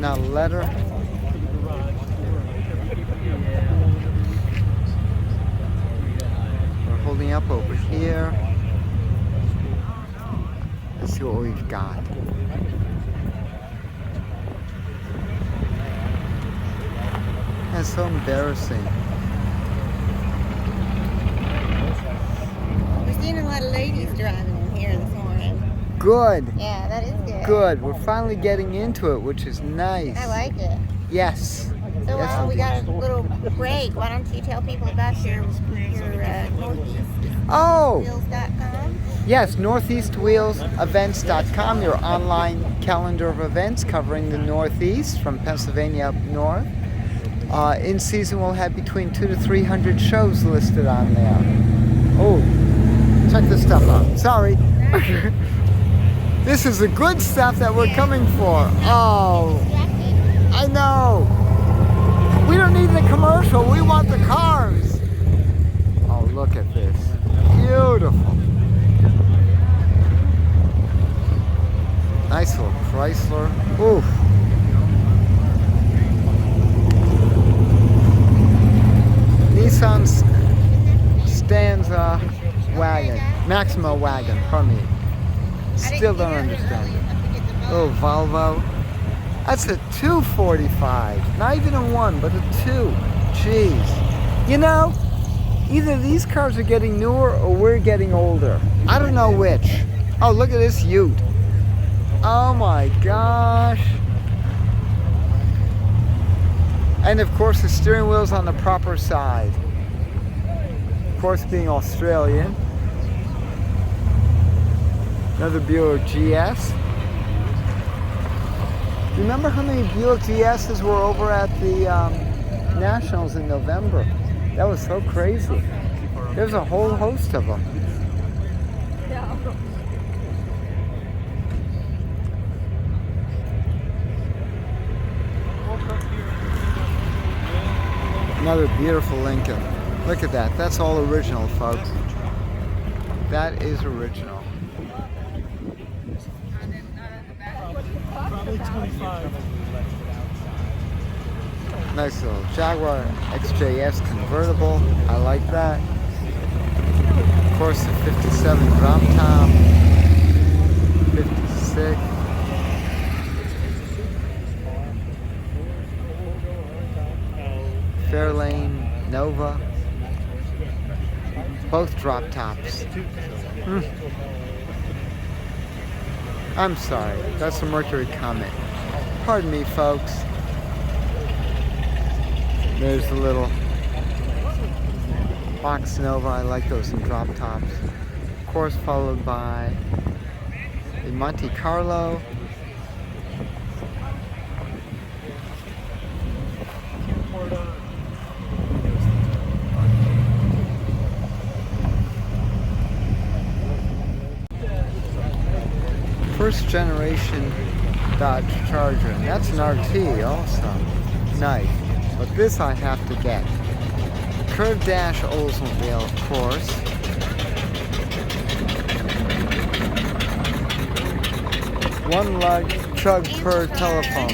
out a letter. We're holding up over here. Let's see what we've got. That's so embarrassing. We're seeing a lot of ladies driving in here this morning. Good. Yeah, that is good. Good. We're finally getting into it, which is nice. I like it. Yes. So Yes, we got a little break. Why don't you tell people about your northeastwheels.com? Yes, northeastwheelsevents.com, your online calendar of events covering the Northeast from Pennsylvania up north. In season, we'll have between 200 to 300 shows listed on there. Oh, check this stuff out. Sorry. This is the good stuff that we're coming for. Oh, I know. We don't need the commercial. We want the cars. Oh, look at this. Beautiful. Nice little Chrysler. Oof. Nissan Stanza wagon. Maxima wagon, pardon me. Still don't understand it. Oh, Volvo. That's a 245. Not even a 1, but a 2. Jeez. You know, either these cars are getting newer or we're getting older. I don't know which. Oh, look at this Ute. Oh my gosh. And of course the steering wheel's on the proper side. Of course, being Australian. Another Buick GS. Remember how many Buick GS's were over at the Nationals in November? That was so crazy. There's a whole host of them. Another beautiful Lincoln. Look at that. That's all original, folks. That is original. Probably 25. Nice little Jaguar XJS convertible. I like that. Of course, the 57 drop top. 56. Fairlane Nova. Both drop tops. I'm sorry, that's a Mercury Comet. Pardon me, folks. There's the little Box Nova. I like those in drop tops. Of course, followed by a Monte Carlo. First generation Dodge Charger, and that's an RT also. Nice. But this I have to get. Curved dash Oldsmobile, of course. One lug chug per telephone.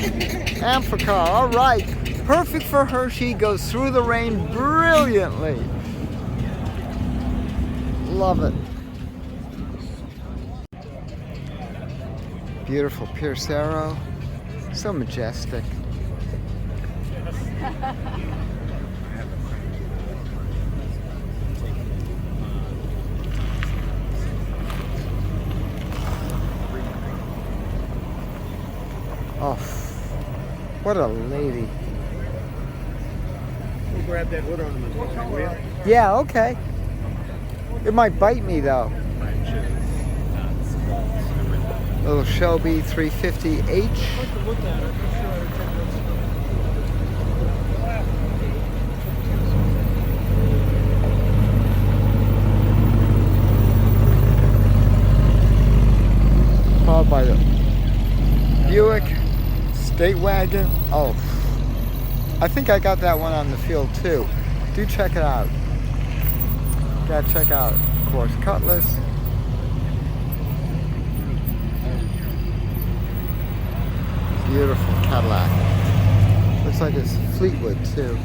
Amphicar, alright. Perfect for Hershey, goes through the rain brilliantly. Love it. Beautiful Pierce Arrow. So majestic. Oh, what a lady. We'll grab that wood ornament. Will you? Yeah, okay. It might bite me though. Little Shelby 350H. Followed by the Buick State Wagon. Oh, I think I got that one on the field too. Do check it out. Gotta check out, of course, Cutlass. Beautiful Cadillac. Looks like it's Fleetwood too.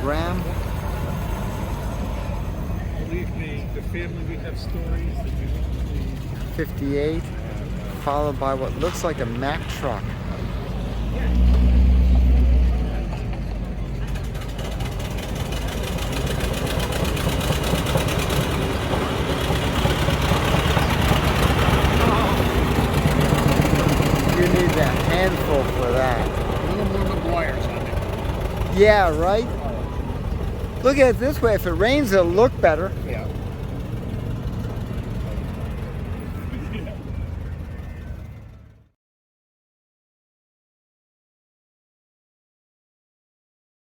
Ram. Believe me, the family, we have stories that you won't believe. 58. Followed by what looks like a Mack truck. You need a handful for that. A little more McGuire's on it. Yeah, right? Look at it this way. If it rains, it'll look better. Yeah.